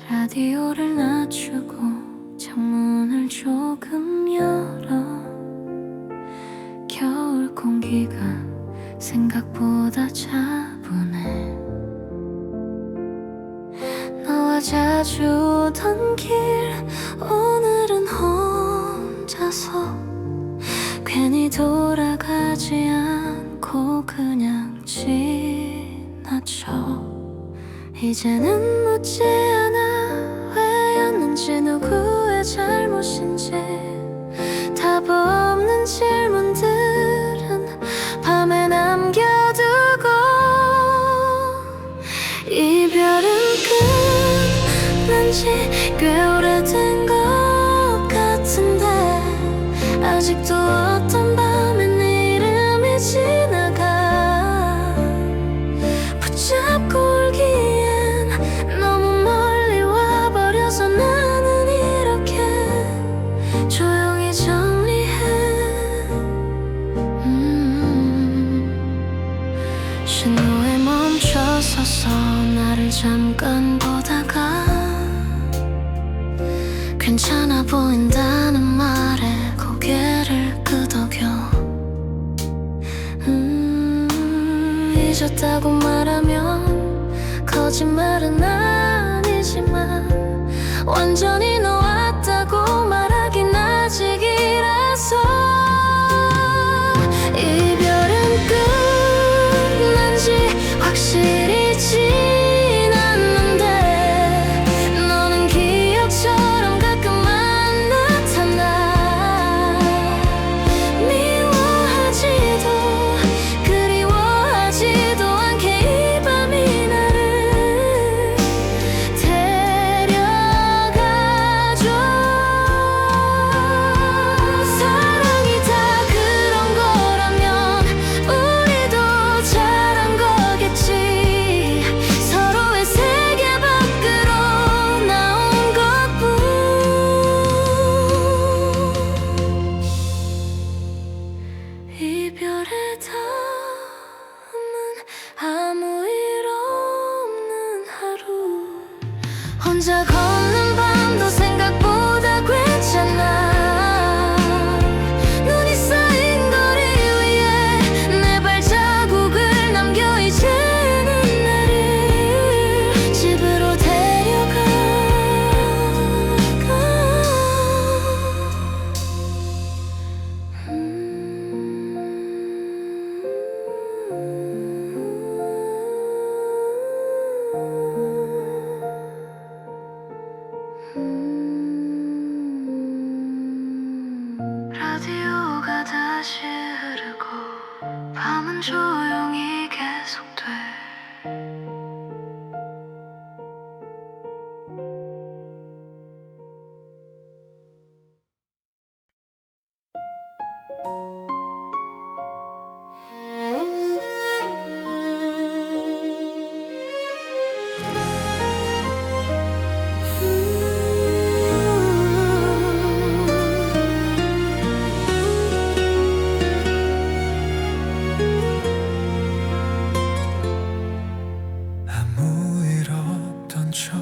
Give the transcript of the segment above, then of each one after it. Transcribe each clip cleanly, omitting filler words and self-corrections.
라디오를 낮추고 창문을 조금 열어 겨울 공기가 생각보다 차분해. 너와 자주 오던 길 오늘은 혼자서 괜히 돌아가지 않고 그냥 지나쳐. 이제는 묻지 않아 왜였는지 누구의 잘못인지. 답 없는 질문들은 밤에 남겨두고. 이별은 끝난 지 꽤 오래된 것 같은데 아직도 어떤 밤엔 이름이 지나가. 붙잡고 울기엔 너무 멀리 와버려서 나는 이렇게 조용히 정리해. 신호에 멈춰서서 나를 잠깐 보다가 괜찮아 보인다는 말에 고개를 끄덕여. 잊었다고 말하면 거짓말은 아니지만 완전히 놓았다고 말하긴 아직이라서. 이별은 끝난 지 확실히 지났는데 너는 기억처럼 가끔만 나타나. 미워하지도 그리워하지도 않게 이 밤이 나를 데려가줘. 사랑이 다 그런 거라면 우리도 잘한 거겠지. 서로의 세계 밖으로 나온 것뿐. 이별의 다음은 아무 일 없는 하루. 혼자 걷는 밤도 생각보다 괜찮아. 눈이 쌓인 거리 위에 내 발자국을 남겨 이제는 나를 집으로 데려가. 라디오가 다시 흐르고 밤은 조용히 계속돼. 아무 일 없던 척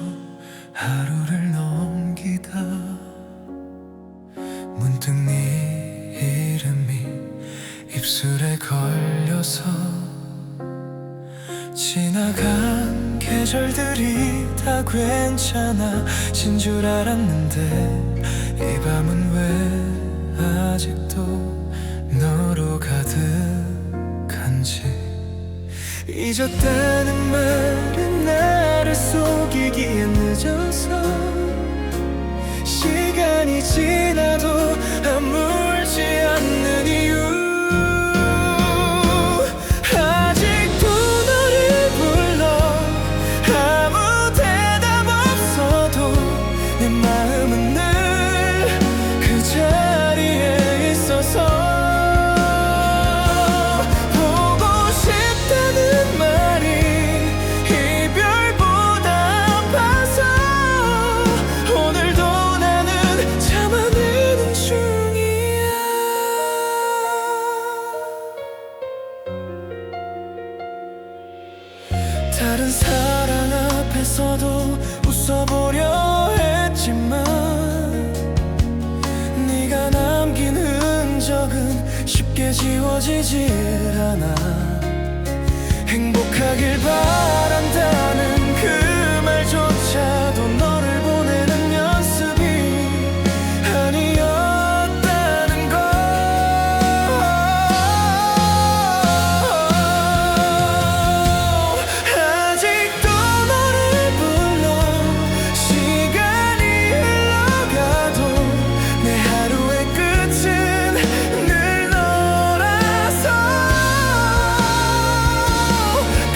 하루를 넘기다 문득 네 이름이 입술에 걸려서 지나간 계절들이 다 괜찮아진 줄 알았는데 이 밤은 왜 아직도 너로 가득한지. 잊었다는 말은 나를 속이기엔 늦어서 시간이 지나도 아물지 않는 이유. 아직도 너를 불러 아무 대답 없어도 내 마음은 늘 그 자리에 있어서 보고 싶다는 말이 이별보다 아파서 이어지질 않아. 행복하길 바란다는 그 말조차도 너를 보내는 연습이 아니었다는 걸. 아직도 너를 불러. 시간이 흘러가도 내 하루의 끝은 늘 너라서.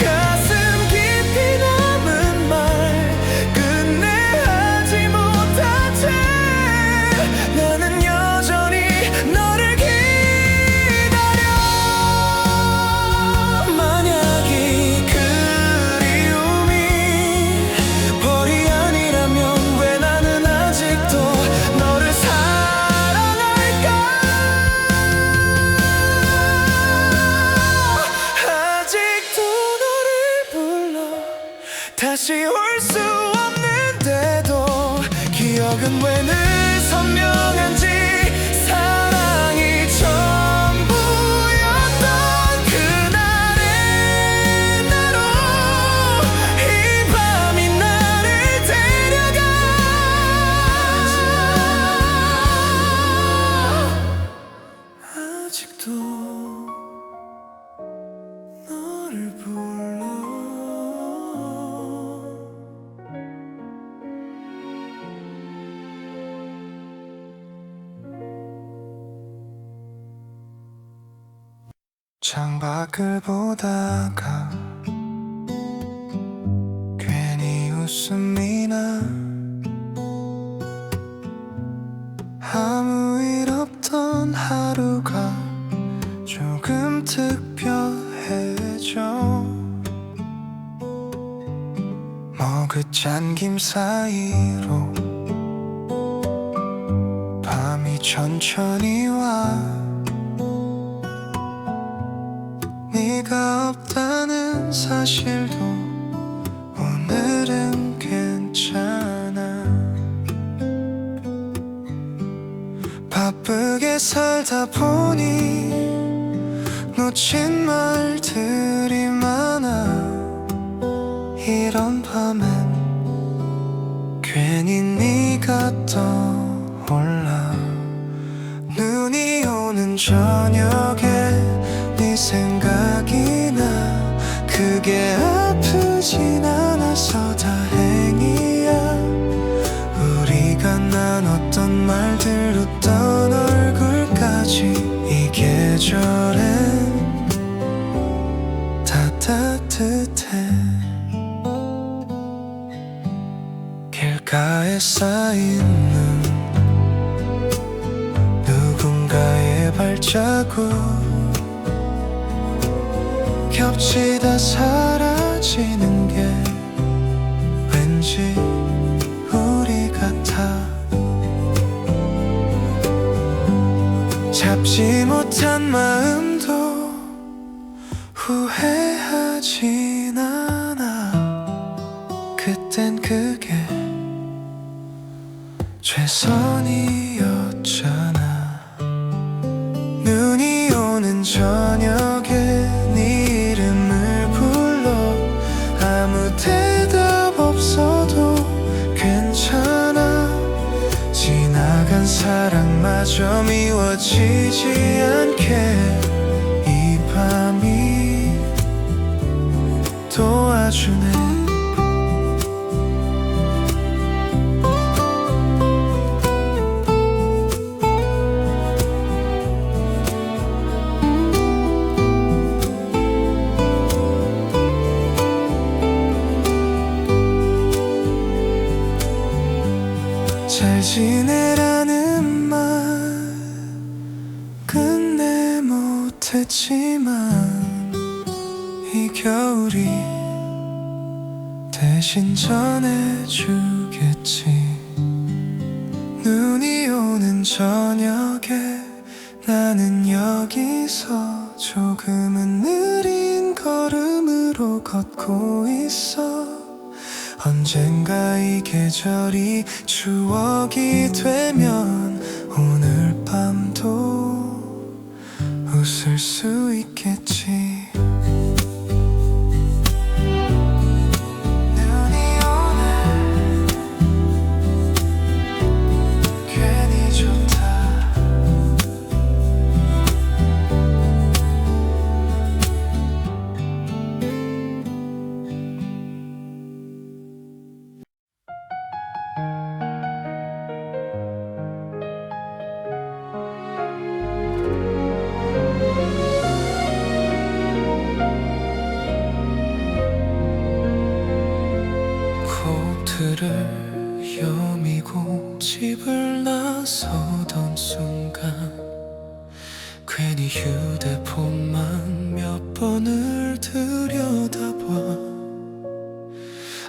가슴 깊이 남은 말 끝내 하지 못한 채 나는 여전히 너를 기다려. 만약 이 그리움이 벌이 아니라면 왜 나는 아직도 너를 사랑할까? 아직도 너를 불러. 다시 올 수 없는데도 기억은 왜 늘 선명한지. 사랑이 전부였던 그날의 나로 이 밤이 나를 데려가. 아직도 너를 불러. 창밖을 보다가 괜히 웃음이 나. 아무 일 없던 하루가 조금 특별해져. 머긋한 김 사이로 밤이 천천히 와. 네가 없다는 사실도 오늘은 괜찮아. 바쁘게 살다 보니 놓친 말들이 많아. 이런 밤엔 괜히 네가 떠올라. 눈이 오는 저녁에 네 생각이 나. 그게 아프진 않아서 다행이야. 우리가 나눴던 말들 웃던 얼굴까지 이 계절엔 다 따뜻해. 길가에 쌓이는 누군가의 발자국 겹치다 사라지는 게 왠지 우리 같아. 잡지 못한 마음도 후회하진 않아. 그땐 그게 최선이었잖아. 눈이 오는 저녁에 네 이름을 불러. 아무 대답 없어도 괜찮아. 지나간 사랑마저 미워지지 않게 이 밤이 도와주네. 잘 지내라는 말 끝내 못했지만 이 겨울이 대신 전해주겠지. 눈이 오는 저녁에 나는 여기서 조금은 느린 걸음으로 걷고 있어. 언젠가 이 계절이 추억이 되면 오늘 밤도 웃을 수 있겠지. 눈이 오네 괜히 좋다. 코트를 여미고 집을 나서던 순간 괜히 휴대폰만 몇 번을 들여다봐.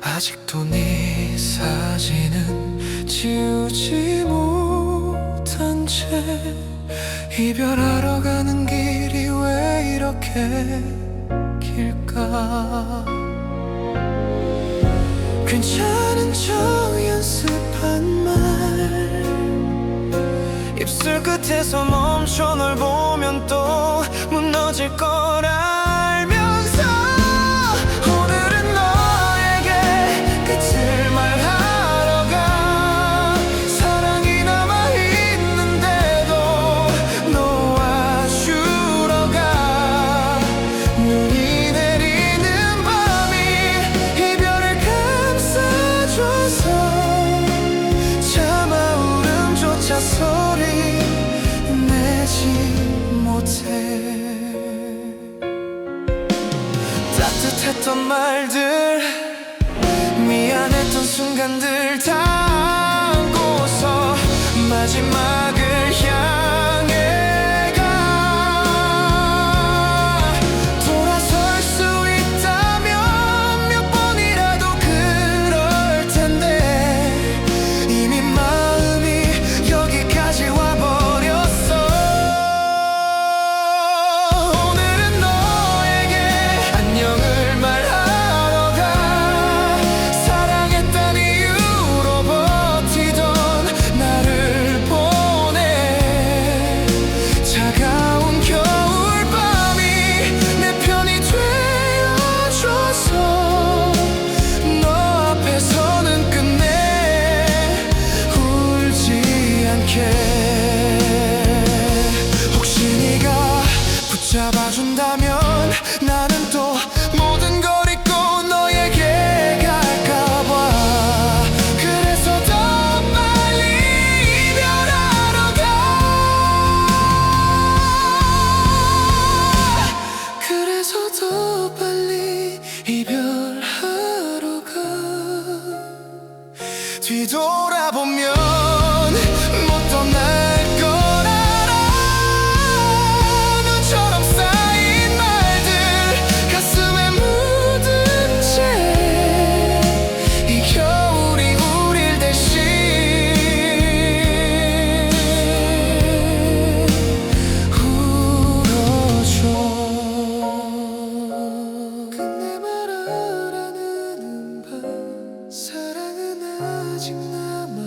아직도 네 사진은 지우지 못한 채 이별하러 가는 길이 왜 이렇게 길까. 괜찮은 척 연습한 말 입술 끝에서 멈춰 널 보면 또 무너질 걸 알면서 오늘은 너에게 끝을 말하러 가. 사랑이 남아있는데도 놓아주러 가. 눈이 내리는 밤이 이별을 감싸줘서 차마 울음조차 소리 내지 못해. 따뜻했던 말들 미안했던 순간들 다 안고서 마지막을 향해 가. 돌아설 수 있다면 몇 번이라도 그럴 텐데 이미 마음이 여기까지 와버렸어. 오늘은 너에게 안녕을 말하러 가. 사랑했단 이유로 버티던 나를 보내. 차가운 겨울밤이 내 편이 되어줘서 너 앞에서는 끝내 울지 않게. 혹시 네가 붙잡아준다면 나는 또 모든 걸 잊고 너에게 갈까봐. 그래서 더 빨리 이별하러 가. 그래서 더 빨리 이별하러 가. 뒤돌아보면 못 떠날 걸 알아. 눈처럼 쌓인 말들 가슴에 묻은 채 이 겨울이 우릴 대신 울어줘. 끝내 말하라는 밤 사랑은 아직 남아.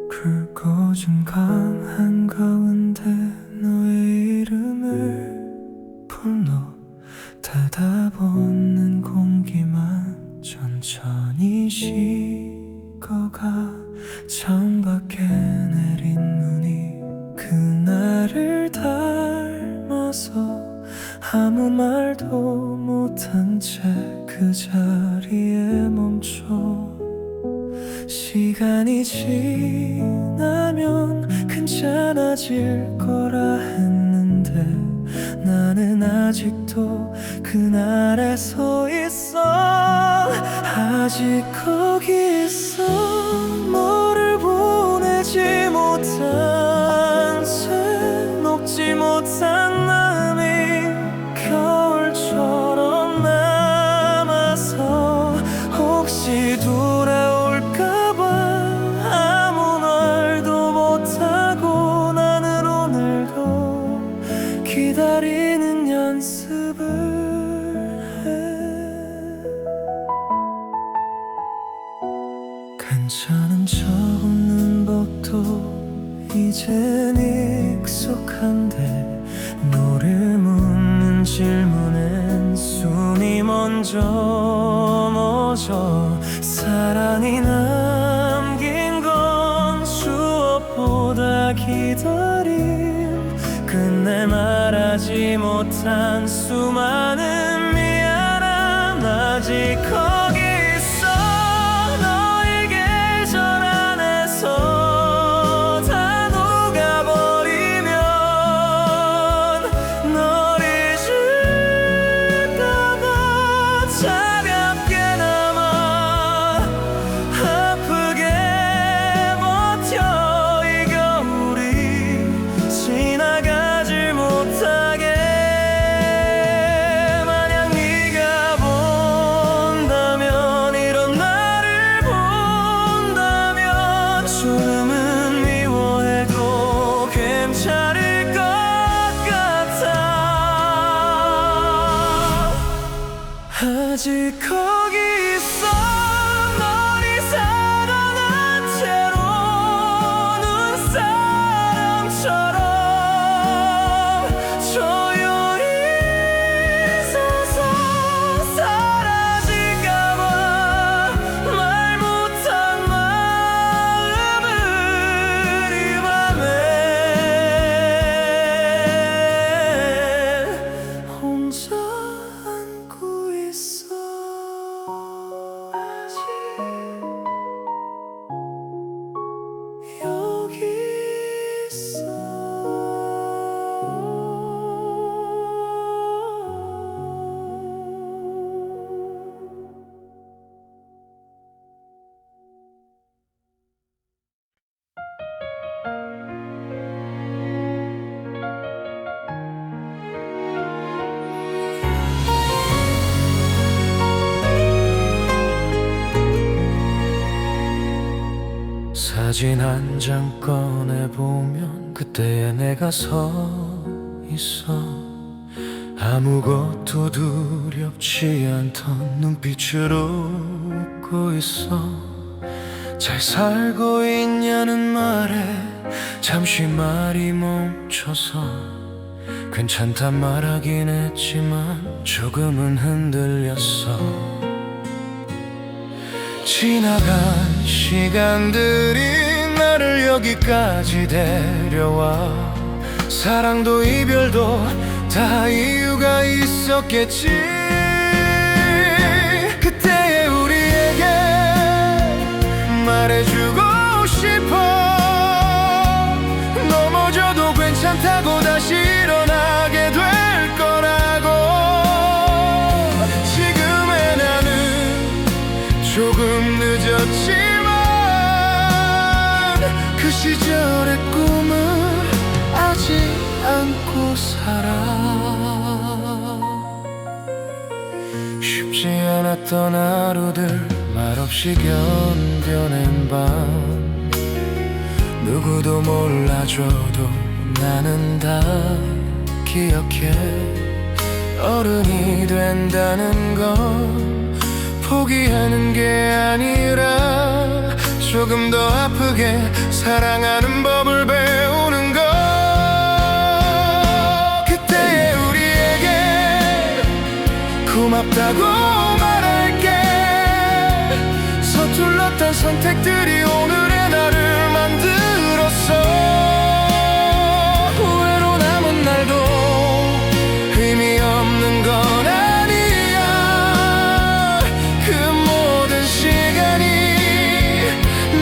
굵고준 강 한가운데 너의 이름을 불러 닫아보는 공기만 천천히 식어가. 창밖에 내린 눈이 그날을 닮아서 아무 말도 못한 채 그 자리에 멈춰. 시간이 지나면 괜찮아질 거라 했는데 나는 아직도 그날에 서 있어. 아직 거기 있어. 너를 보내지 못한 채 녹지 못한 마음이 겨울처럼 남아서 기다리는 연습을 해. 괜찮은 척 없는 법도 이젠 익숙한데 너를 묻는 질문엔 숨이 먼저 멎어. 사랑이 남긴 건 추억보다 기다림, 끝내 말하지 못한 수많은 미안함 아직 거기 있어. 너의 계절 안에서 다 녹아버리면 널 잊을까봐 차갑게 남아 아프게 버텨. 이 겨울이 지나가질 못하게. 만약 네가 본다면, 이런 나를 본다면 조금은 미워해도 괜찮을 것 같아. 아직 거기 있어. 널 이상한 채로 눈사람처럼 조용히 서서 사라질까봐 말 못한 마음을 이 밤에 혼자 안고 있어. 아직 여기 있어. 사진 한 장 꺼내보면 그때의 내가 서 있어. 아무것도 두렵지 않던 눈빛으로 웃고 있어. 잘 살고 있냐는 말에 잠시 말이 멈춰서 괜찮단 말하긴 했지만 조금은 흔들렸어. 지나간 시간들이 나를 여기까지 데려와. 사랑도 이별도 다 이유가 있었겠지. 그때의 우리에게 말해주고 싶어. 넘어져도 괜찮다고 다시 일어나게 될 거라고. 지금의 나는 조금 늦었지만 그 시절의 꿈을 아직 안고 살아. 쉽지 않았던 하루들 말없이 견뎌낸 밤. 누구도 몰라줘도 나는 다 기억해. 어른이 된다는 건 포기하는 게 아니라 조금 더 아프게 사랑하는 법을 배우는 것. 그때의 우리에게 고맙다고 말할게. 서툴렀던 선택들이 오늘의 나를 만들었어. 후회로 남은 날도 의미 없는 건 아니야. 그 모든 시간이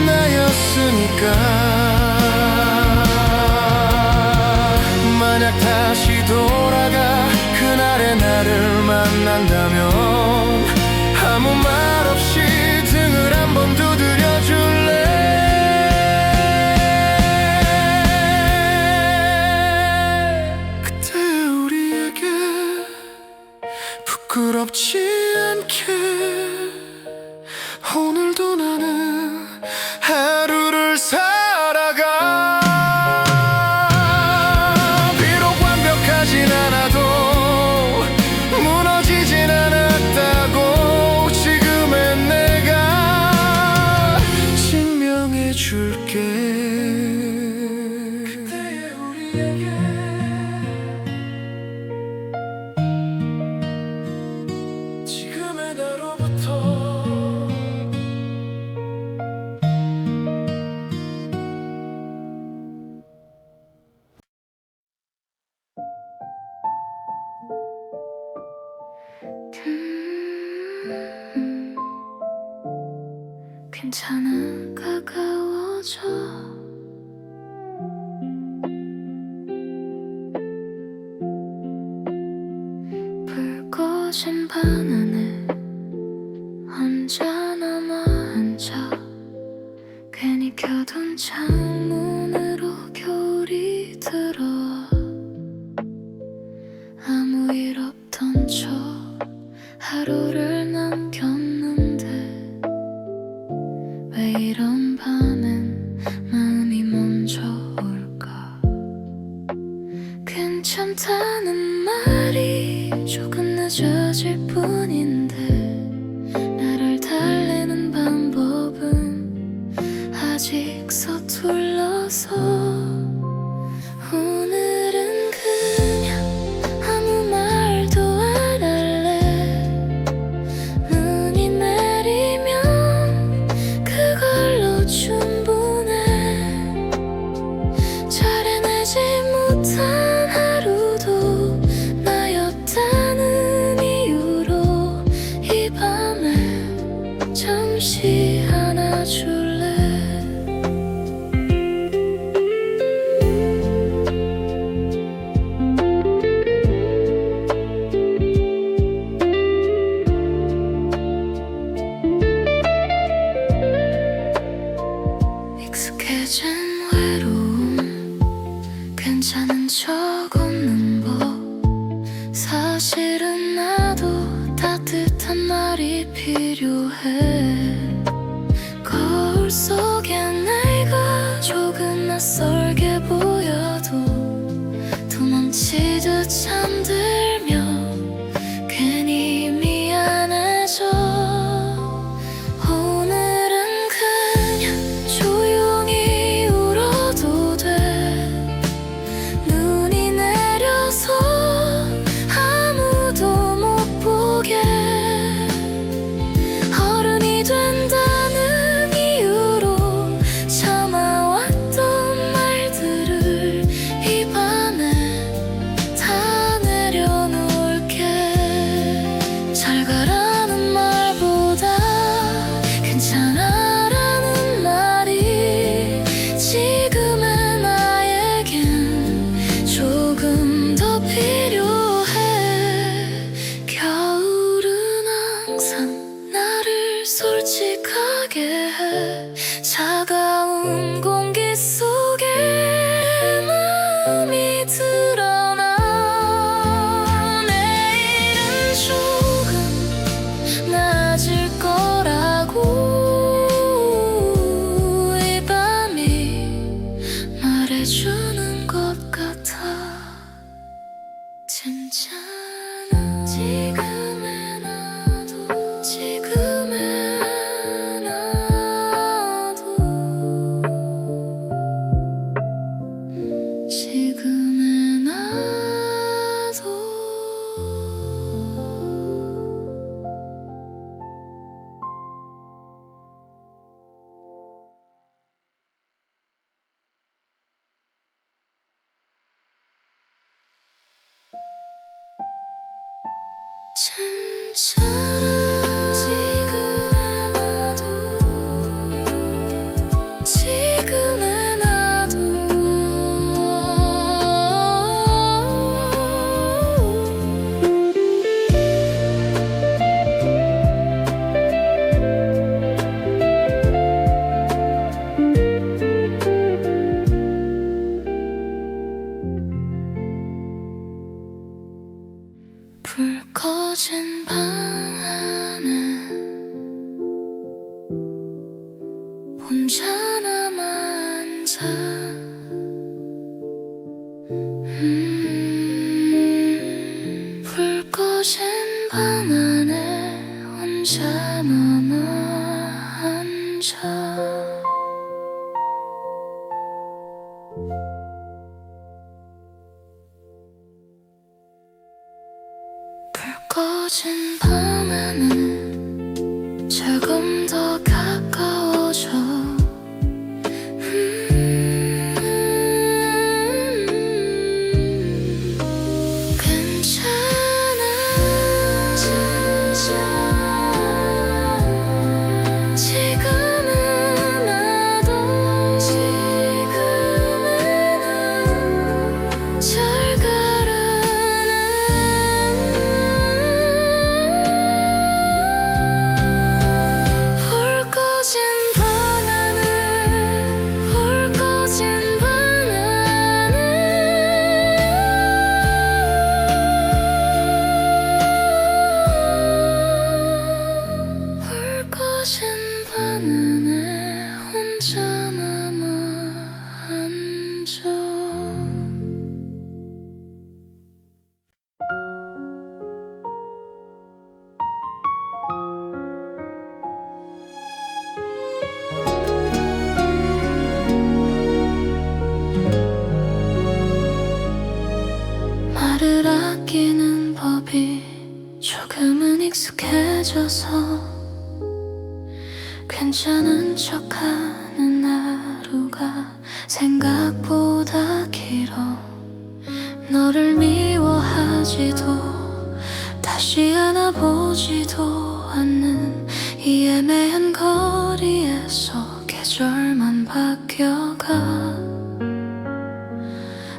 나였으니까. 만약 다시 돌아가 그날의 나를 만난다면 아무 말 없이 등을 한번 두드려 줄래. 그때 우리에게 부끄럽지 않게 오늘도 나는 하루를 살아가. 비록 완벽하진 괜찮아 가까워져 불 꺼진 방 안에 혼자 남아 앉아 괜히 켜둔 창문으로 겨울이 들어와 아무 일 없던 척 하루를 남겼는데 왜 이런 밤엔 마음이 먼저 올까 괜찮다는 말이 조금 늦어질 뿐인데 나를 달래는 방법은 아직 서툴러서 오늘은 그냥 아무 말도 안 할래 눈이 내리면 그걸로 충분해 잘해내지 못한 하루도 나였다는 이유로 이 밤에 잠시 안아줄래 익숙해진 외로움 괜찮은 척 웃는 법 사실은 나도 따뜻한 말이 필요해 거울 속에 내가 조금 낯설게 보여도 도망치듯 잠들며 괜히 미안해져 오늘은 그냥 조용히 울어도 돼 눈이 내려서 아무도 못 보게 어른이 된다는 이유로 참아왔던 말들을 이 밤에 다 내려놓을게 잘 가라는 말보다 괜찮아라는 말이 지금의 나에겐 조금 더 필요해 겨울은 항상 나를 솔직하게 해 차가운 공기 속에 마음이 드러나 내일은 조금 나아질 거라고 이 밤이 말해주는 것 같아 괜찮아 지금의 나도 지금의 나도 지금의 나도 괜찮아 지금의 나도 지금의 나도 불 꺼진 방 안에 혼자 남아 앉아 불 꺼진 방 안에 혼자 남아 앉아 불 꺼진 방 안에 조금 더 가까워져 괜찮아 지금은 바뀌는 법이 조금은 익숙해져서 괜찮은 척하는 하루가 생각보다 길어. 너를 미워하지도 다시 안아보지도 않는 이 애매한 거리에서 계절만 바뀌어가.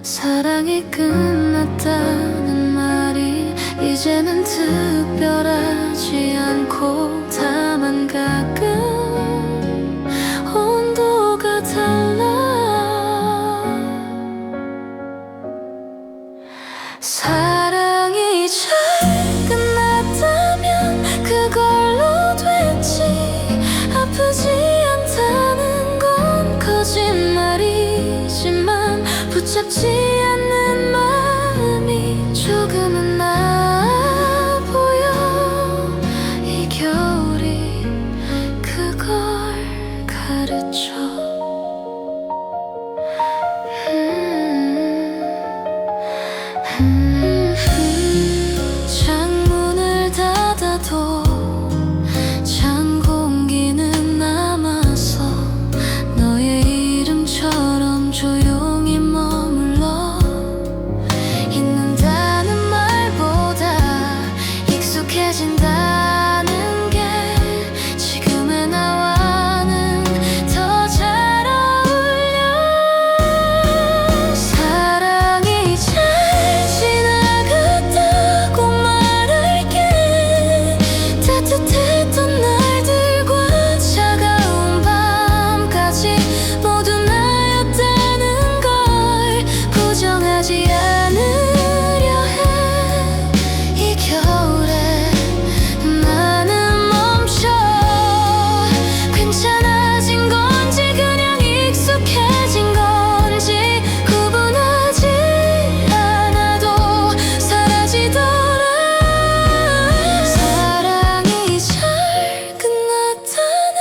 사랑이 끝났다는 말이 이제는 특별하지 않고, 다만 가끔 온도가 달라. 사랑이 잘 끝났다면 그걸로 됐지. 아프지 않다는 건 거짓말이지만 붙잡지 않는 마음이 조금은 나아 보여. 이 겨울이 그걸 가르쳐. 창문을 닫아도 찬 공기는 남아서 너의 이름처럼 조용히 머물러 있는다는 말보다 익숙해진다는 게 지금의 나와는 더 잘 어울려. 사랑이 잘 지나갔다고 말할게. 따뜻했던 날들과 차가운 밤까지 모두 나였다는 걸 부정하지 않으려 해. 이 겨울에 나는 멈춰. 괜찮아진 건지 그냥 익숙해진 건지 구분하지 않아도 사라지더라. 사랑이 잘 끝났다는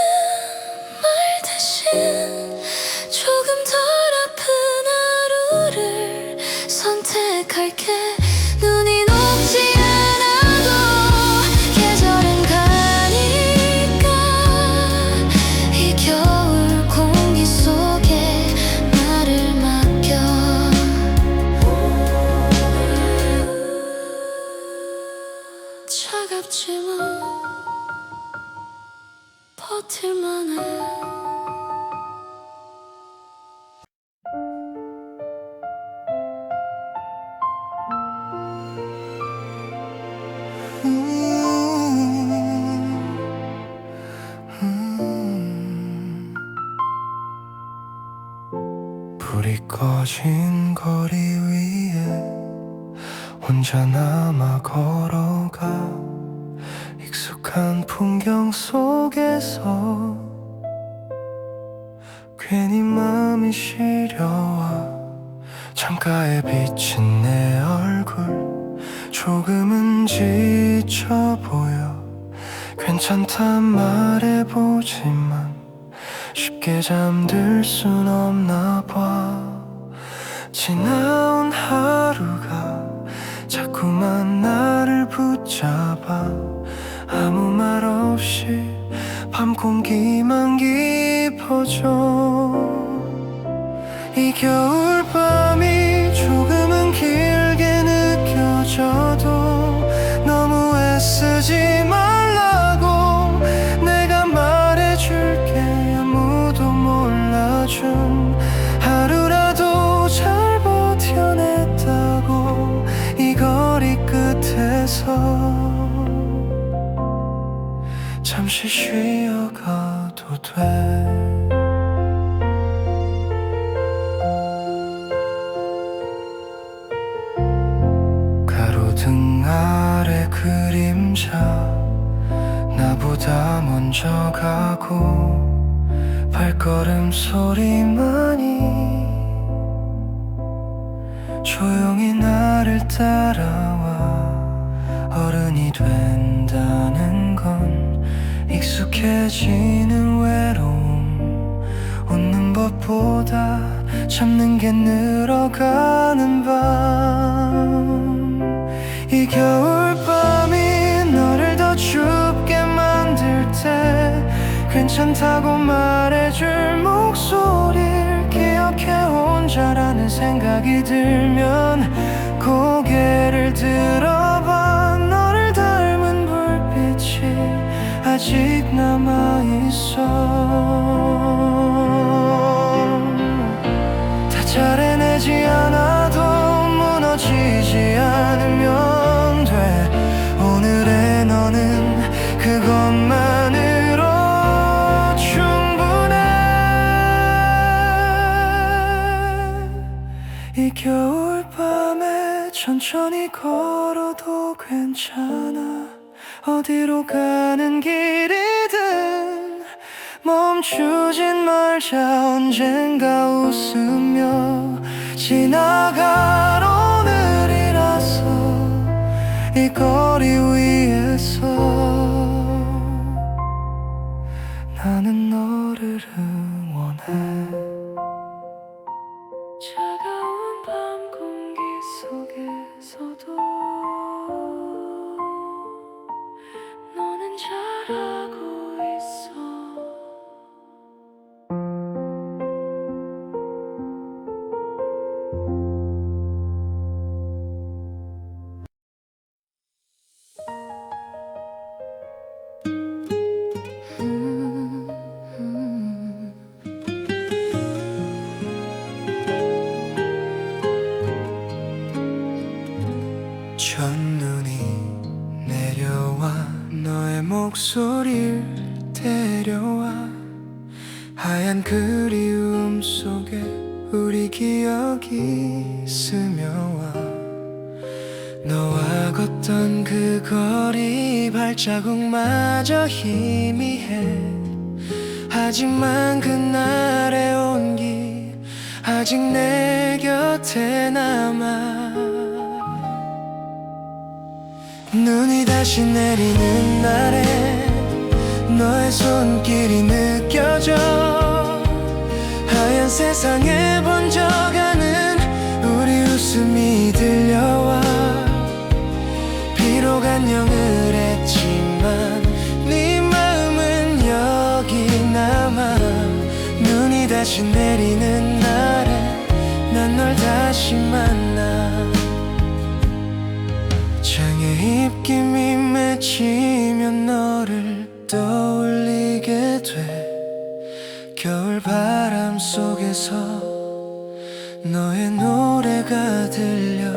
말 대신 조금 덜 아픈 하루를 선택할게. 눈이 녹지 않아도 계절은 가니까 이 겨울 공기 속에 나를 맡겨. 차갑지만 버틸만해. 불이 꺼진 거리 위에 혼자 남아 걸어가. 익숙한 풍경 속에서 괜히 마음이 시려와. 창가에 비친 내 얼굴 조금은 지쳐 보여. 괜찮단 말해보지만 쉽게 잠들 순 없나 봐. 지나온 하루가 자꾸만 나를 붙잡아. 아무 말 없이 밤 공기만 깊어져. 이 겨울밤이 조금은 길게 느껴져도 너무 애쓰지 말라고 내가 말해줄게. 아무도 몰라준 하루라도 잘 버텨냈다고. 이 거리 끝에서 잠시 쉬어가도 돼. 가로등 아래 그림자 나보다 먼저 가고. 발걸음 소리만이 조용히 나를 따라와. 어른이 된다는 건 익숙해지는 외로움. 웃는 것보다 참는 게 늘어가는 밤. 이 겨울밤이 너를 더 춥게 만들 때 괜찮다고 말해줄 목소리를 기억해 혼자라는 생각이 들면 고개를 들어봐. 너를 닮은 불빛이 아직 남아있어. 다 잘해내지 않아도 무너지지 않으면 돼. 오늘의 너는 그것만으로 충분해. 이 겨울밤에 천천히 걸어도 괜찮아. 어디로 가는 길이든 멈추진 말자. 언젠가 웃으며 지나갈 오늘이라서 이 거리 위에서 나는 너를 응원해. 차가운 밤 공기 속에서도 너는 잘하고 있어. 첫눈이 내려와 너의 목소리를 데려와. 하얀 그리움 속에 우리 기억이 스며와. 너와 걷던 그 거리 발자국마저 희미해. 하지만 그날의 온기 아직 내 곁에 남아. 눈이 다시 내리는 날에 너의 손길이 느껴져. 하얀 세상에 번져가는 우리 웃음이 들려와. 비록 안녕을 했지만 네 마음은 여기 남아. 눈이 다시 내리는 날에 난 널 다시 만나. 창에 입김이 맺히면 너를 떠올리게 돼. 겨울 바람 속에서 너의 노래가 들려.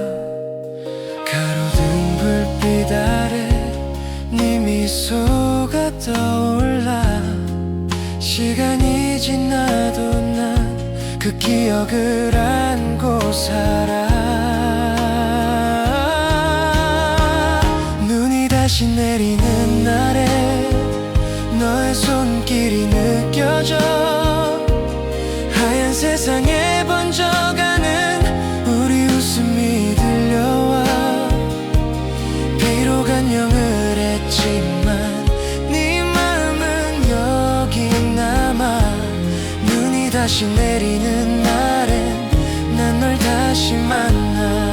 가로등 불빛 아래 네 미소가 떠올라. 시간이 지나도 난 그 기억을 안고 살아. 다시 내리는 날에 너의 손길이 느껴져. 하얀 세상에 번져가는 우리 웃음이 들려와. 비록 안녕을 했지만 네 마음은 여기 남아. 눈이 다시 내리는 날엔 난 널 다시 만나.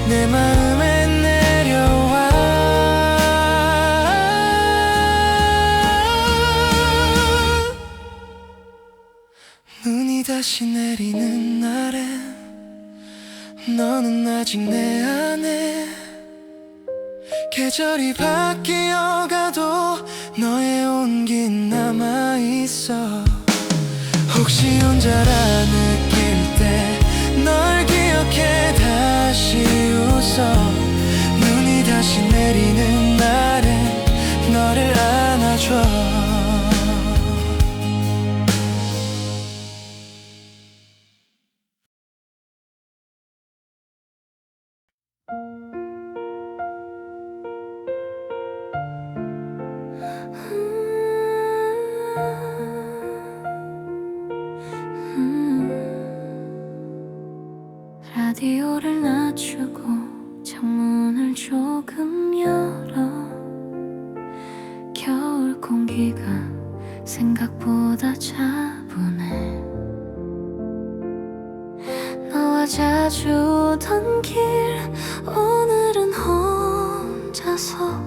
내 마음에 내려와. 눈이 다시 내리는 날엔 너는 아직 내 안에. 계절이 바뀌어가도 너의 온긴 남아있어. 혹시 혼자라 느낄 때 널 기억해 다시 웃어. 눈이 다시 내리는 날에 너를 안아줘. 라디오를 낮추고 창문을 조금 열어 공기가 생각보다 차분해. 너와 자주 오던 길 오늘은 혼자서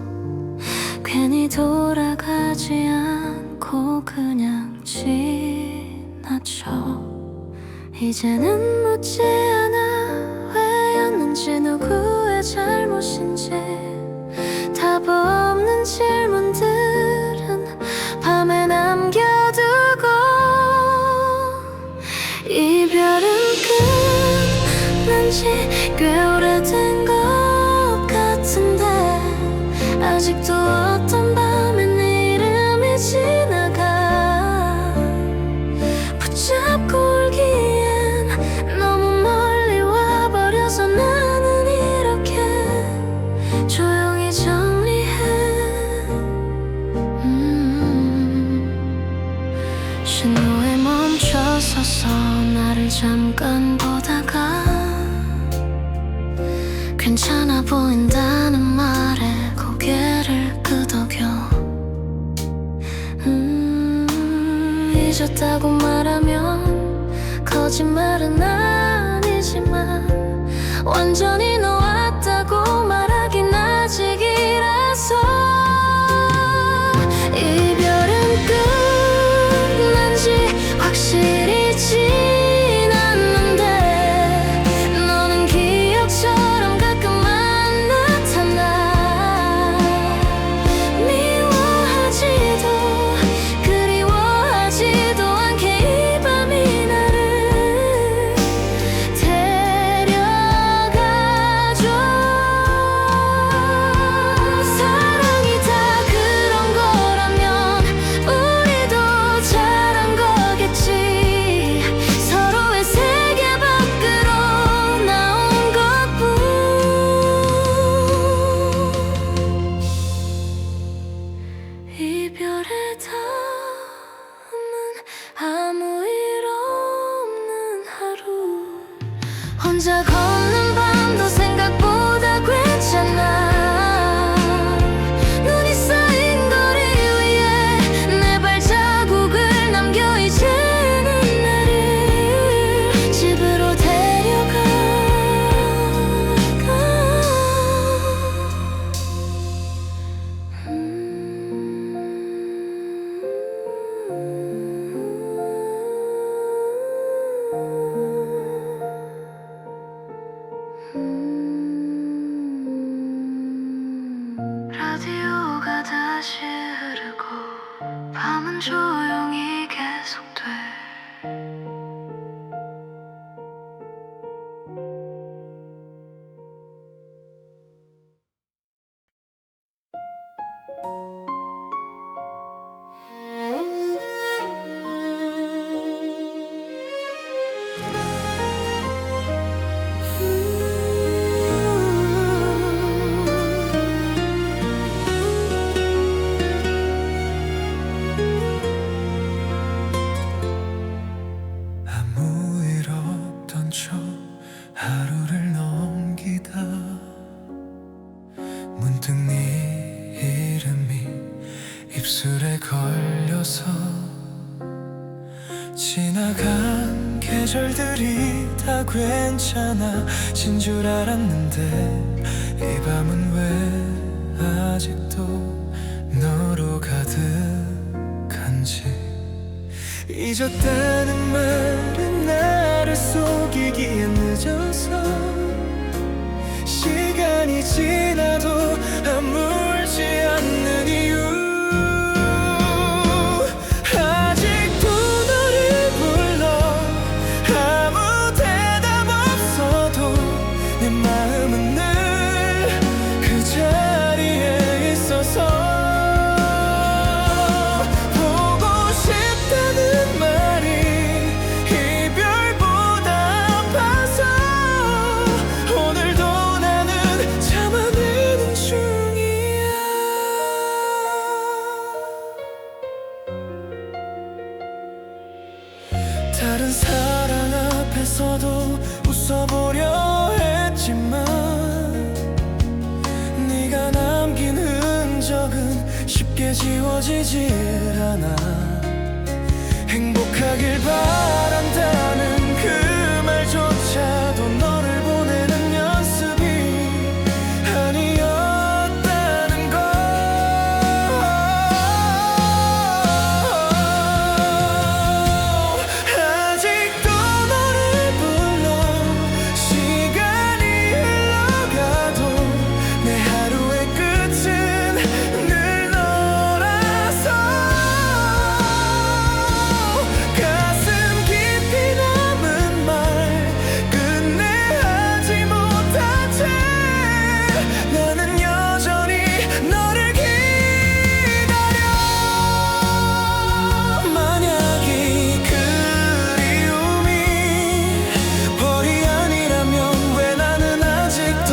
괜히 돌아가지 않고 그냥 지나쳐. 이제는 묻지 않아 왜였는지 누구의 잘못인지. 답 없는 질문들은 밤에 남겨두고. 이별은 끝난 지 꽤 오래된 것 같은데 아직도 어떤 밤엔 네 이름이 지나가. 붙잡고 울기엔 너무 멀리 와버려서 나는 이렇게 조용히 정리해. 신호에 멈춰서서 나를 잠깐 보다가 괜찮아 보인다는 말에 고개를 끄덕여. 잊었다고 말하면 거짓말은 아니지만 완전히 놓았다고 말하긴 아직이라서. 이별은 끝난 지 확실히 지났는데 너는 기억처럼 가끔만 나타나. 미워하지도 그리워하지도 않게 이 밤이 나를 데려가줘. 사랑이 다 그런 거라면 우리도 잘한 거겠지. 서로의 세계 밖으로 나온 것뿐. 이별의 다음은 아무 일 없는 하루. 혼자 걷는 밤도 생각보다 괜찮아. 눈이 쌓인 거리 위에 내 발자국을 남겨 이제는 나를 집으로 데려가. 라디오가 다시 흐르고 밤은 조용히 계속돼. 아무 일 없던 척 하루를 넘기다 문득 네 이름이 입술에 걸려서 지나간 계절들이 다 괜찮아진 줄 알았는데 이 밤은 왜 아직도 너로 가득한지. 잊었다는 말은 나를 속이기엔 늦어서 시간이 지나도 아물지 않는 이유. 아직도 너를 불러 아무 대답 없어도 내 마음은 늘 그 자리에 있어서 보고 싶다는 말이 이별보다 아파서 오늘도 나는 참아내는 중이야. 다른 사랑 앞에서도 웃어보려 했지만 네가 남긴 흔적은 쉽게 지워지질 않아. 행복하길 바란다는 그 말조차도 너를 보내는 연습이 아니었다는 걸. 아직도 너를 불러. 시간이 흘러가도 내 하루의 끝은 늘 너라서. 가슴 깊이 남은 말 끝내 하지 못한 채 나는 여전히 너를 기다려. 만약 이 그리움이 벌이 아니라면 왜 나는 아직도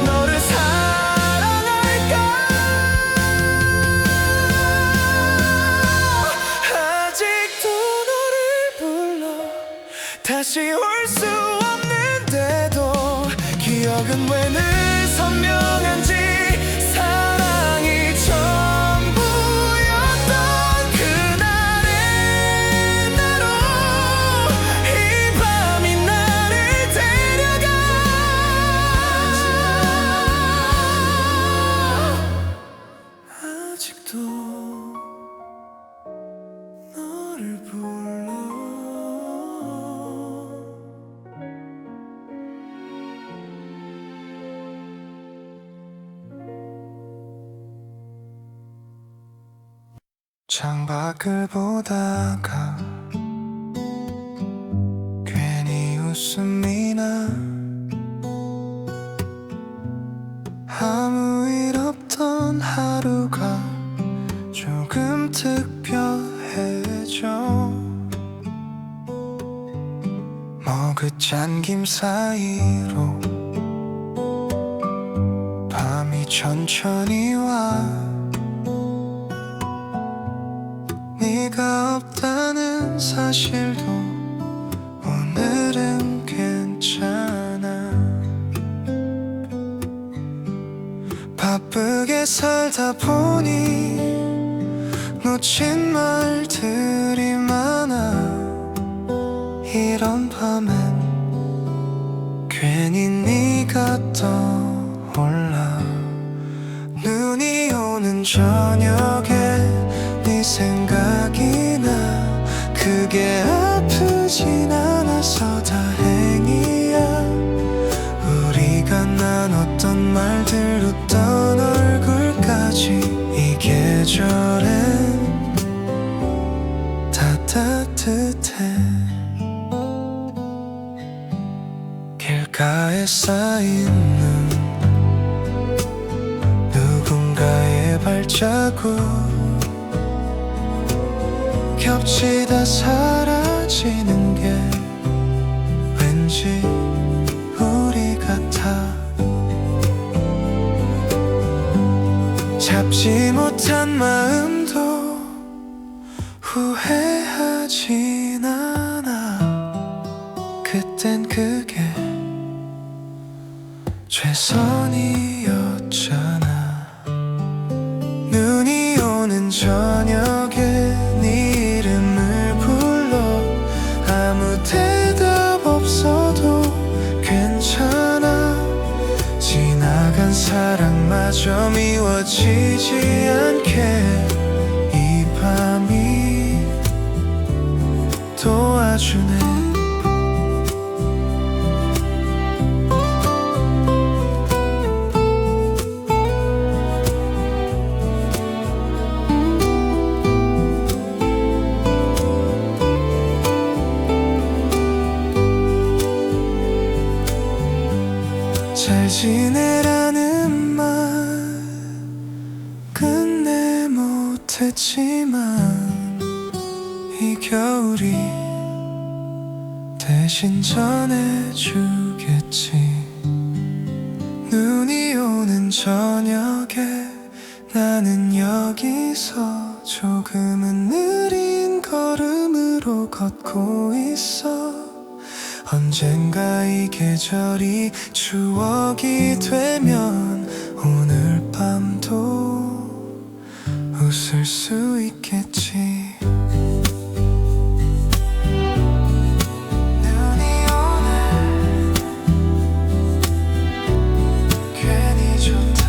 너를 사랑할까? 아직도 너를 불러. 다시 올 수 없는데도 기억은 왜 늘 선명한지. 사랑이 전부였던 그날의 나로 이 밤이 나를 데려가. 아직도 너를 불러. 창밖을 보다가 괜히 웃음이 나. 아무 일 없던 하루가 조금 특별해져. 머그잔 김 사이로 밤이 천천히 와. 네가 없다는 사실도 오늘은 괜찮아. 바쁘게 살다 보니 놓친 말들이 많아. 이런 밤엔 괜히 네가 떠올라. 눈이 오는 저녁에 네 생각이 나. 그게 아프진 않아서 다행이야. 우리가 나눴던 말들 웃던 얼굴까지 이 계절엔 다 따뜻해. 길가에 쌓인 눈, 누군가의 발자국 겹치다 사라지는 게 왠지 우리 같아. 잡지 못한 마음도 후회하진 않아. 그땐 그게 최선이었잖아. 눈이 오는 저녁에 네 이름을 불러. 아무 대답 없어도 괜찮아. 지나간 사랑마저 미워지지 않게 이 밤이 도와주네. 잘 지내라는 말 끝내 못했지만 이 겨울이 대신 전해주겠지. 눈이 오는 저녁에 나는 여기서 조금은 느린 걸음으로 걷고 있어. 언젠가 이 계절이 추억이 되면 오늘 밤도 웃을 수 있겠지. 눈이 오늘 괜히 좋다.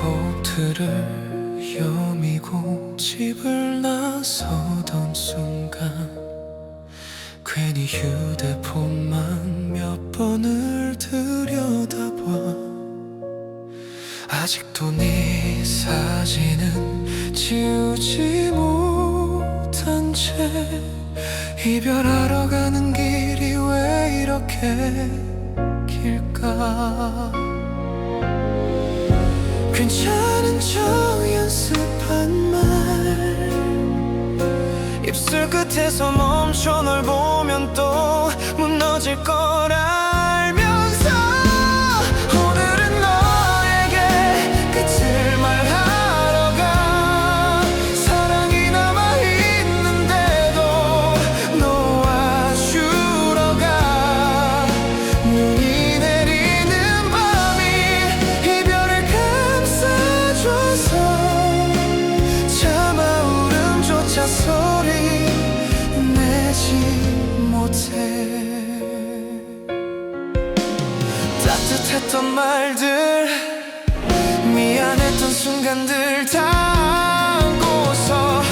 코트를 여미고 집을 나서던 순간 괜히 휴대폰만 몇 번을 들여다봐. 아직도 네 사진은 지우지 못한 채 이별하러 가는 길이 왜 이렇게 길까. 괜찮은 척 연습한 말 입술 끝에서 멈춰 널 보면 또 무너질 걸 알면서 오늘은 너에게 끝을 말하러 가. 사랑이 남아있는데도 놓아주러 가. 눈이 내리는 밤이 이별을 감싸줘서 차마 울음조차 소리 내지 못해. 따뜻했던 말들 미안했던 순간들 다 안고서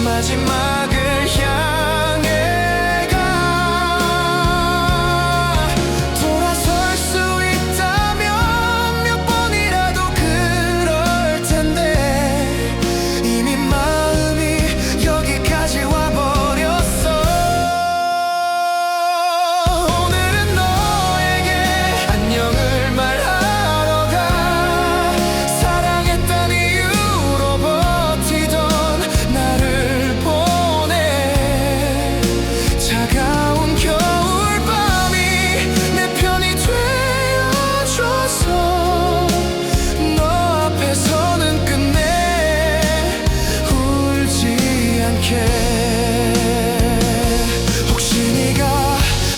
마지막을 향해 가. 돌아설 수 있다면 몇 번이라도 그럴 텐데 이미 마음이 여기까지 와버렸어. 오늘은 너에게 안녕을 말하러 가. 사랑했던 이유로 버티던 나를 보내. 차가운 겨울밤이 내 편이 되어줘서 너 앞에서는 끝내 울지 않게. 혹시 네가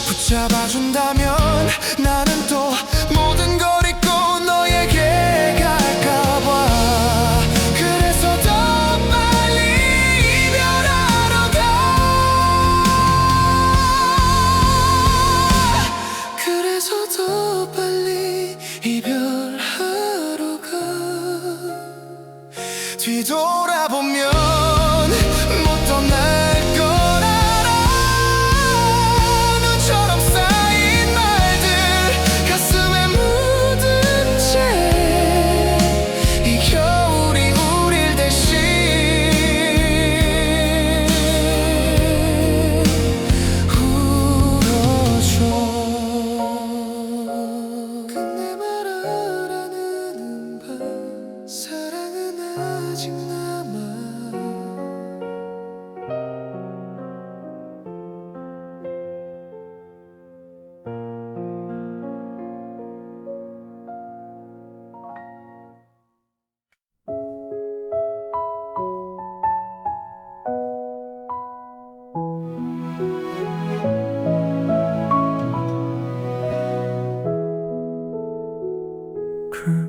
붙잡아준다면 나는 또 모든 걸 잊고 너에게 갈까봐. 그래서 더 빨리 이별하러 가. 그래서 더 빨리 이별하러 가. 뒤돌아보면 못 떠날 걸 알아. 눈처럼 쌓인 말들 가슴에 묻은 채 이 겨울이 우릴 대신 울어줘. 근데 말 안 하는 밤 사랑은 아직 남아.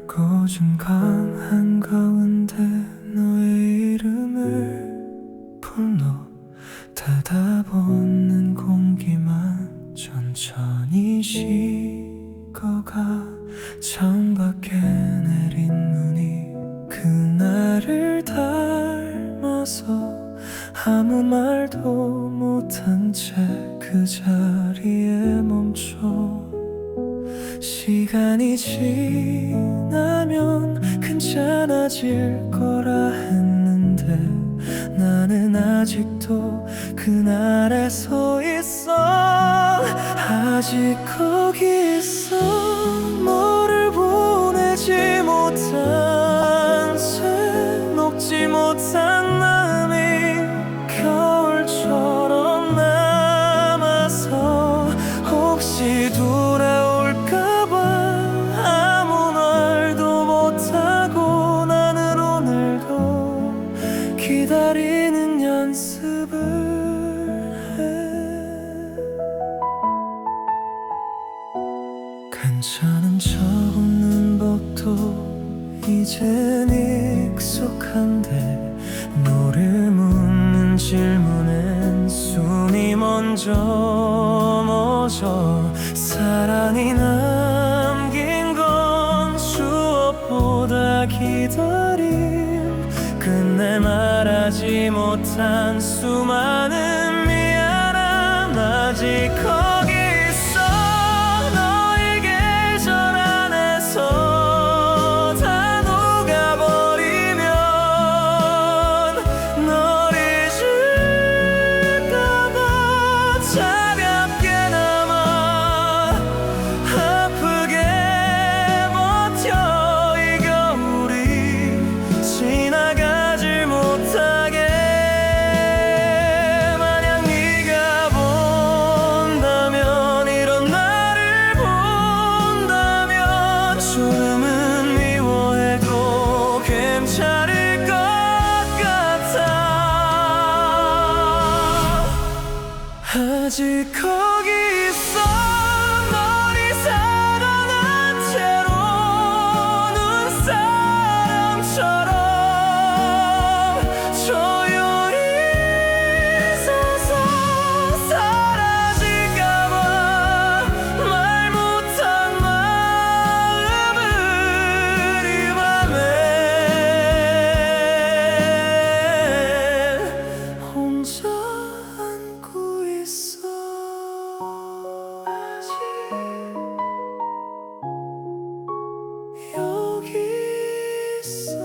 굵고준 강 한가운데 너의 이름을 불러 닫아보는 공기만 천천히 식어가. 창밖에 내린 눈이 그날을 닮아서 아무 말도 못한 채 그 자리에 멈춰. 시간이 지나면 괜찮아질 거라 했는데 나는 아직도 그날에 서 있어. 아직 거기 있어. 너를 보내지 못한 채 녹지 못한 마음이 겨울처럼 남아서 괜찮은 척 웃는 법도 이젠 익숙한데 너를 묻는 질문엔 숨이 먼저 멎어 사랑이 남긴 건 추억보다 기다림 끝내 말하지 못한 수많은 미안함 아직 거기 있어 너의 계절 안에서 다 녹아버리면 널 잊을까봐 차갑게 남아 아프게 버텨 이 겨울이 지나가지 못하게 만약 네가 본다면 이런 나를 본다면 조금은 미워해도 괜찮을 것 같아 아직 거기 있어 널 이상한 채로 눈사람처럼 조용히 서서 사라질까봐 말 못한 마음을 이 밤에 혼자 안고 있어 아직 여기 있어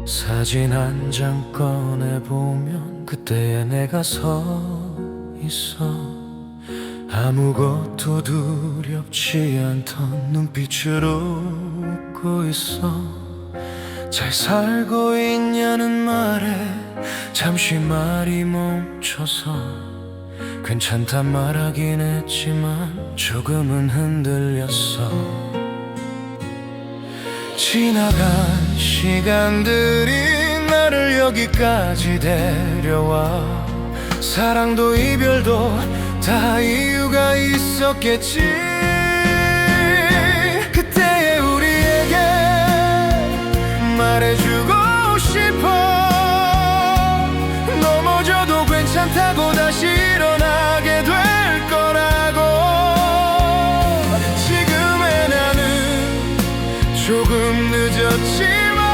사진 한 장 꺼내보면 그때의 내가 서 있어 아무것도 두렵지 않던 눈빛으로 웃고 있어 잘 살고 있냐는 말에 잠시 말이 멈춰서 괜찮단 말하긴 했지만 조금은 흔들렸어 지나간 시간들이 나를 여기까지 데려와 사랑도 이별도 다 이유가 있었겠지 그때의 우리에게 말해주고 싶어 넘어져도 괜찮다고 다시 일어나게 될 거라고 지금의 나는 조금 늦었지만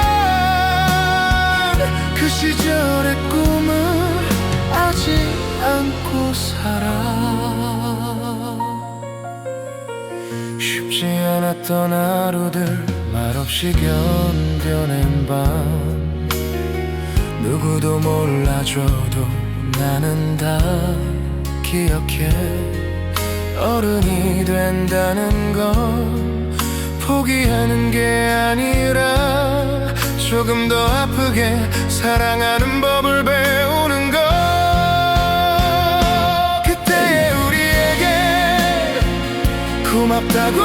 그 시절의 꿈을 아직 안고 살아 쉽지 않았던 하루들 말없이 견뎌낸 밤 누구도 몰라줘도 나는 다 기억해 어른이 된다는 건 포기하는 게 아니라 조금 더 아프게 사랑하는 법을 배우는 것 그때의 우리에게 고맙다고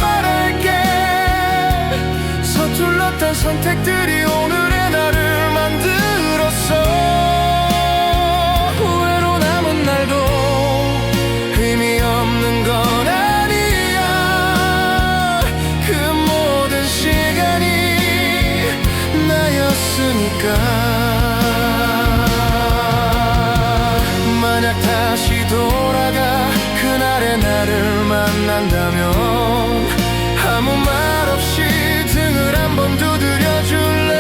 말할게 서툴렀던 선택들이 오늘의 나를 만들었어 후회로 남은 날도 의미 없는 건 아니야 그 모든 시간이 나였으니까 만약 다시 돌아가 그날의 나를 만난다면 아무 말 없이 등을 한번 두드려 줄래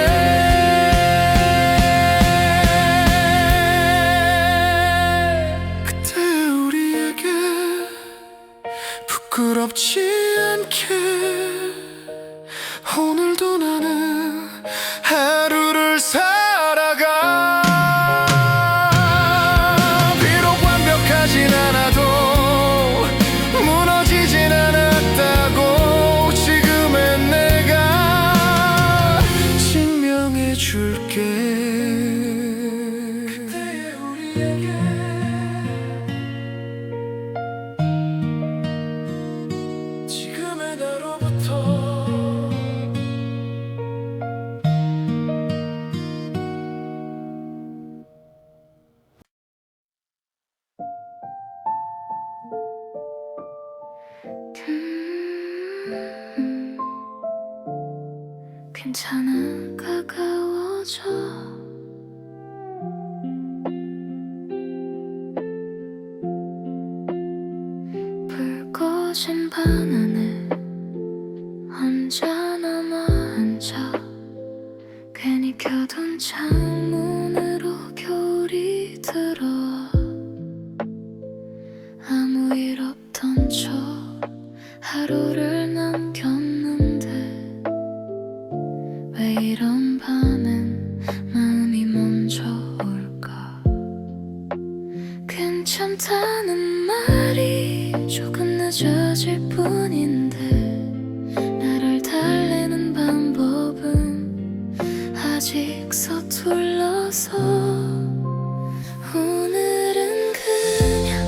그때 우리에게 부끄럽지 않게 오늘도 나는 하루를 살아가 비록 완벽하진 않아도 무너지진 않아 괜찮아 가까워져 불 꺼진 방 안에 혼자 남아 앉아 괜히 켜둔 창문으로 겨울이 들어와 아무 일 없던 척 하루를 남겼는데 왜 이런 밤엔 마음이 먼저 올까 괜찮다는 말이 조금 늦어질 뿐인데 나를 달래는 방법은 아직 서툴러서 오늘은 그냥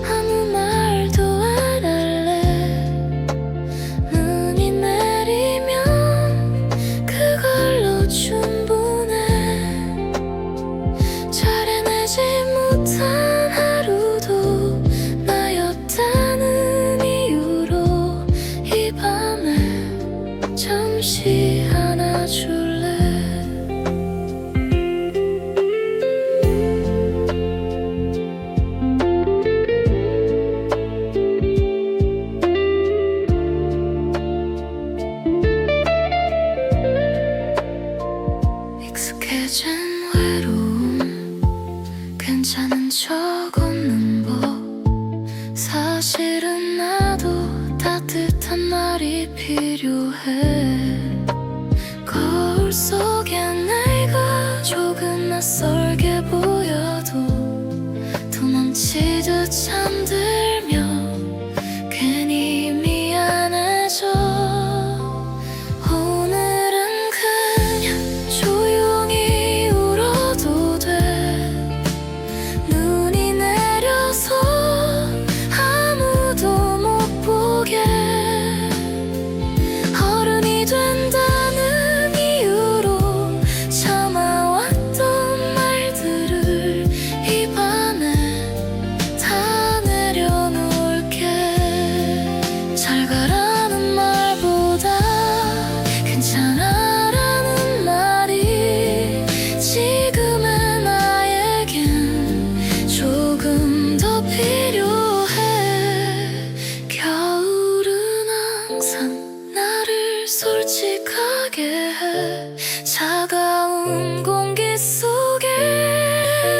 아무 말도 안 할래 눈이 내리면 그걸로 충분해 잘해내지 못한 하루도 나였다는 이유로 이 밤에 잠시 안아줄래 익숙해진 외로움 괜찮은 척 웃는 법 사실은 나도 따뜻한 말이 필요해 거울 속에 내가 조금 낯설게 보여도 도망치듯 잠들며 괜히 미안해져 오늘은 그냥 조용히 울어도 돼 눈이 내려서 아무도 못 보게 어른이 된다는 이유로 참아왔던 말들을 이 밤에 다 내려놓을게 잘 가라는 말보다 괜찮아라는 말이 지금의 나에겐 조금 더 필요해 겨울은 항상 나를 솔직하게 해 차가운 공기 속에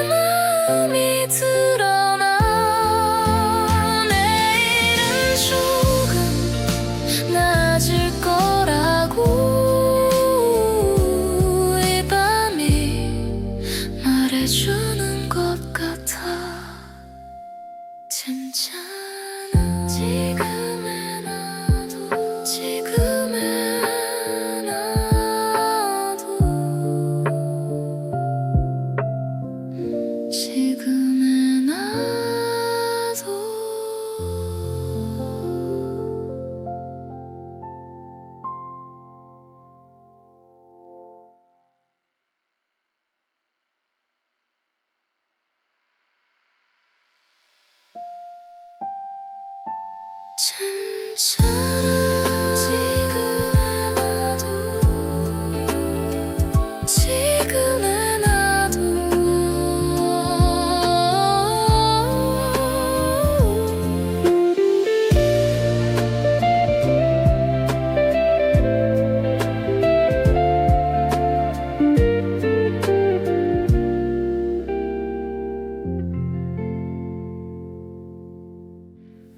마음이 드러나 내일은 조금 나아질 거라고 이 밤이 말해주는 것 같아 괜찮아 지금의 나도 지금의 나도 지금의 나도 괜찮아 지금의 나도 지금의 나도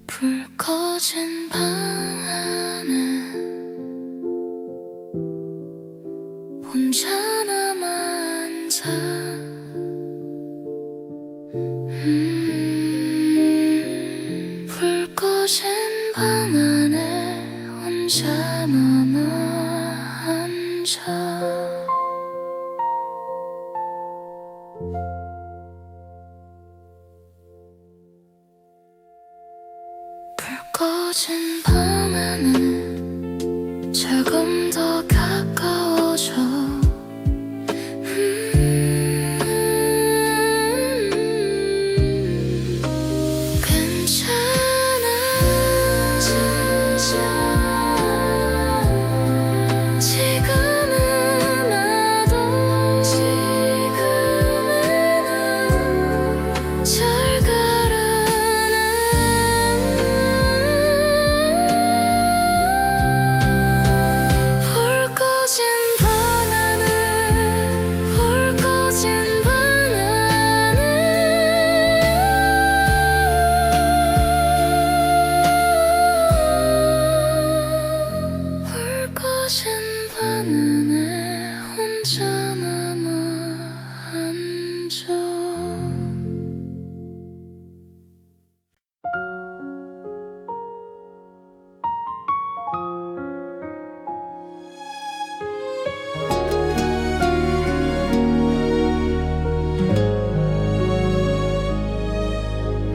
불 꺼진 방 안에 혼자 남아 앉아 불 꺼진 방 안에 혼자 남아 앉아 불 꺼진 방 안에 조금 더 가까워져 괜찮아 지금은 붉어진 바나나에 혼자 남아 앉아.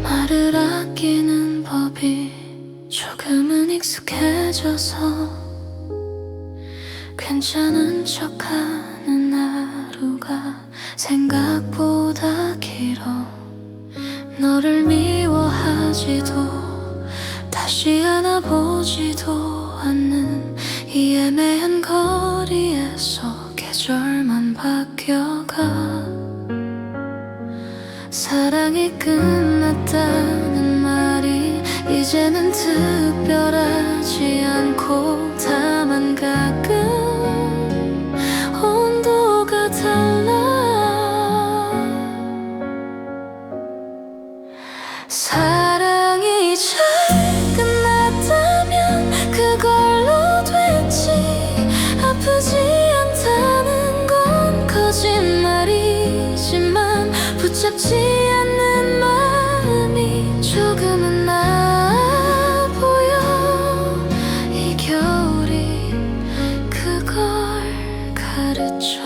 말을 아끼는 법이 조금은 익숙해져서 괜찮은 척하는 하루가 생각보다 길어. 너를 미워하지도 다시 안아보지도 않는 이 애매한 거리에서 계절만 바뀌어가. 사랑이 끝났다는 말이 이제는 특별하지 않고 다만 가끔 온도가 달라. 사랑이 잘 끝났다면 그걸로 됐지. 아프지 않다는 건 거짓말이지만 붙잡지 않는 마음이 조금은 나아 보여. 이 겨울이 그걸 가르쳐.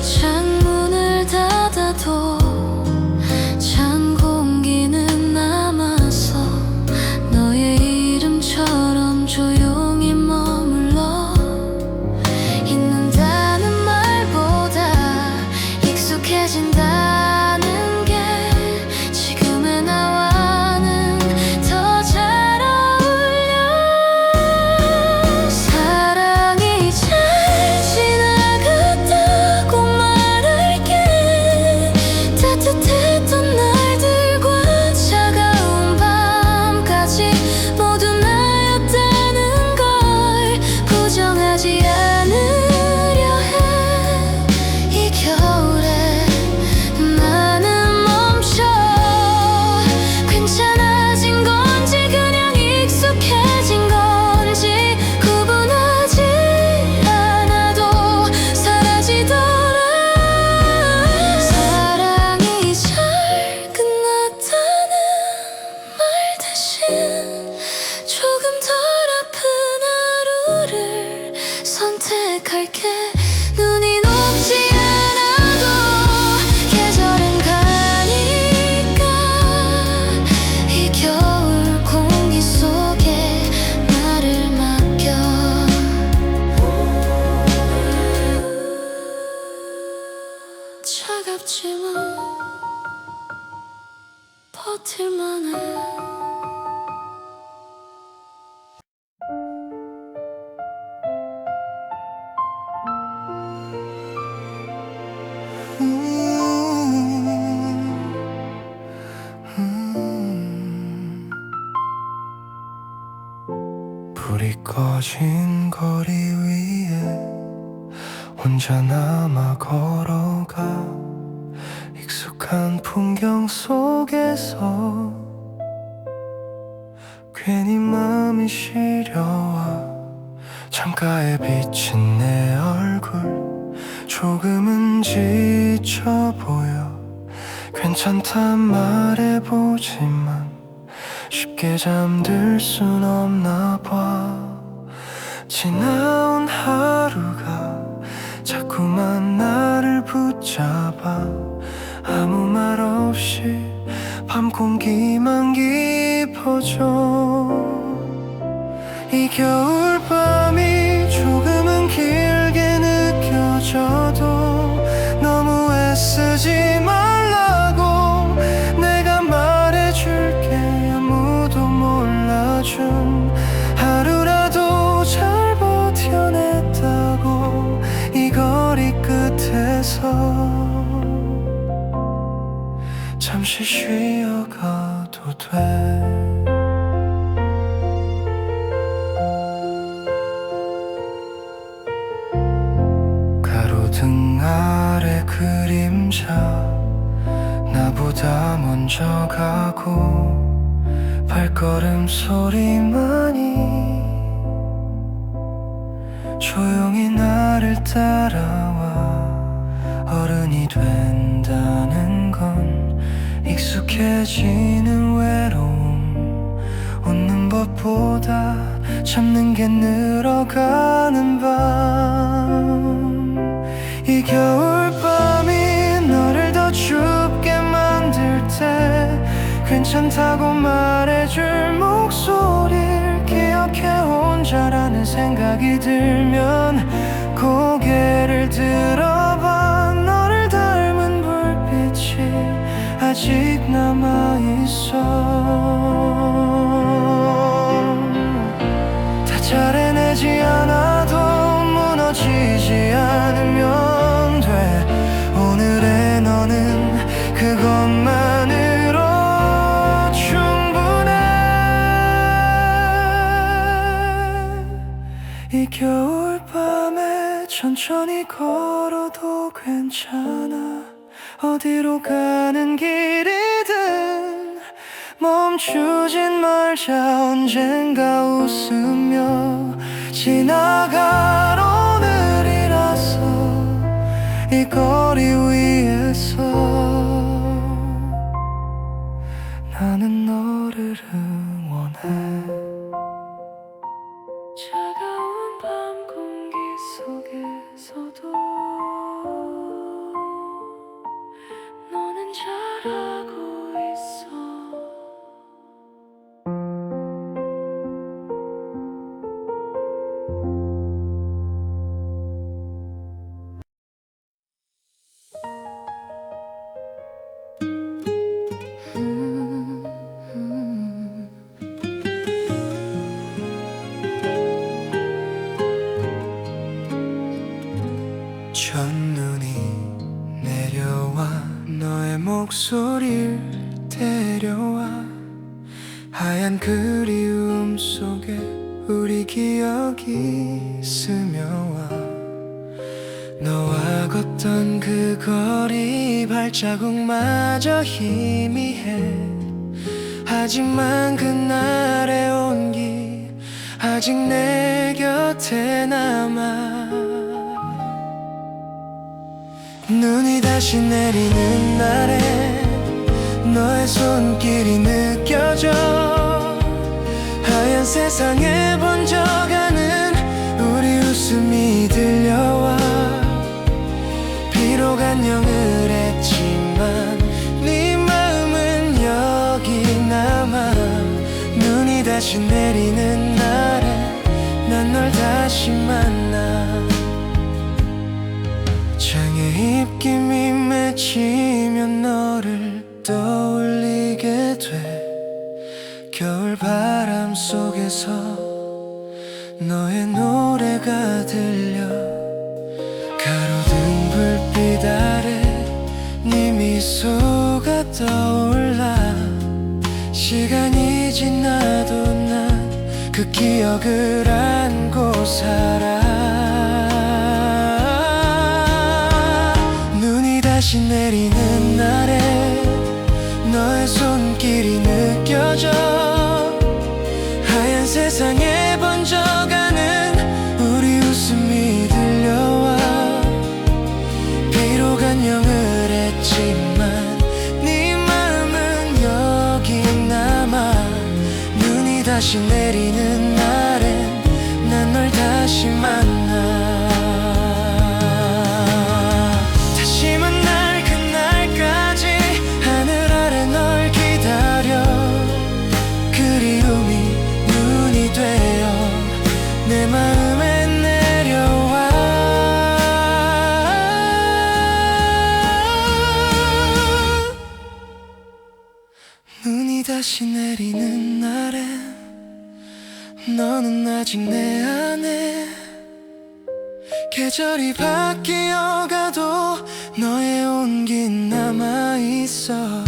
창문을 닫아도 찬 공기는 남아서 너의 이름처럼 조용히 머물러 있는다는 말보다 익숙해진다는 게 지금의 나와는 더 잘 어울려. 사랑이 잘 지나갔다고 말할게. 따뜻했던 날들과 차가운 밤까지 모두 나였다는 걸 부정하지 않으려 해. 이 겨울에 나는 멈춰. 괜찮아진 건지 그냥 익숙해진 건지 구분하지 않아도 사라지더라. 사랑이 잘 끝났다는 말 대신 조금 덜 아픈 하루를 선택할게. 눈이 녹지 않아도 계절은 가니까 이 겨울 공기 속에 나를 맡겨. 차갑지만 버틸만해. 불이 꺼진 거리 위에 혼자 남아 걸어가. 익숙한 풍경 속에서 괜히 마음이 시려와. 창가에 비친 내 얼굴 조금은 지쳐 보여. 괜찮단 말해보지만 쉽게 잠들 순 없나 봐. 지나온 하루가 자꾸만 나를 붙잡아. 아무 말 없이 밤 공기만 깊어져. 이 겨울밤이 조금은 길게 느껴져도 너무 애쓰지 말라고 내가 말해줄게. 아무도 몰라준 하루라도 잘 버텨냈다고. 이 거리 끝에서 잠시 쉬어가도 돼. 가로등 아래 그림자 먼저 가고 발걸음 소리만이 조용히 나를 따라와. 어른이 된다는 건 익숙해지는 외로움. 웃는 것보다 참는 게 늘어가는 밤. 이 겨울밤이 너를 더 춥게 만들 때 괜찮다고 말해줄 목소리를 기억해. 혼자라는 생각이 들면 고개를 들어봐. 너를 닮은 불빛이 아직 남아있어. 다 잘해내지 않아도 무너지지 않으면 돼. 오늘의 너는 그것만으로 충분해. 이 겨울밤에 천천히 걸어도 괜찮아. 어디로 가는 길이든 멈추진 말자. 언젠가 웃으며 지나갈 오늘이라서 이 거리 위에서 나는 너를 응원해. 차가운 밤 공기 속에서도 너는 잘하고 있어. 첫눈이 내려와 너의 목소리를 데려와. 하얀 그리움 속에 우리 기억이 스며와. 너와 걷던 그 거리 발자국마저 희미해. 하지만 그날의 온기 아직 내 곁에 남아. 눈이 다시 내리는 날에 너의 손길이 느껴져. 하얀 세상에 번져가는 우리 웃음이 들려와. 비록 안녕을 했지만 네 마음은 여기 남아. 눈이 다시 내리는 날에 난 널 다시 만나. 창에 입김이 맺히면 너를 떠올리게 돼. 겨울바람 속에서 너의 노래가 들려. 가로등 불빛 아래 네 미소가 떠올라. 시간이 지나도 난 그 기억을 안고 살아. 다시 내리는 날에 너의 손길이 느껴져. 하얀 세상에 번져가는 우리 웃음이 들려와. 비록 안녕을 했지만 네 마음은 여기 남아. 눈이 다시 내리는 날엔 난 널 다시 만나. 내 마음에 내려와. 눈이 다시 내리는 날엔 너는 아직 내 안에. 계절이 바뀌어가도 너의 온기는 남아있어.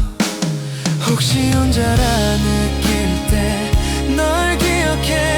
혹시 혼자라 느낄 때 널 기억해.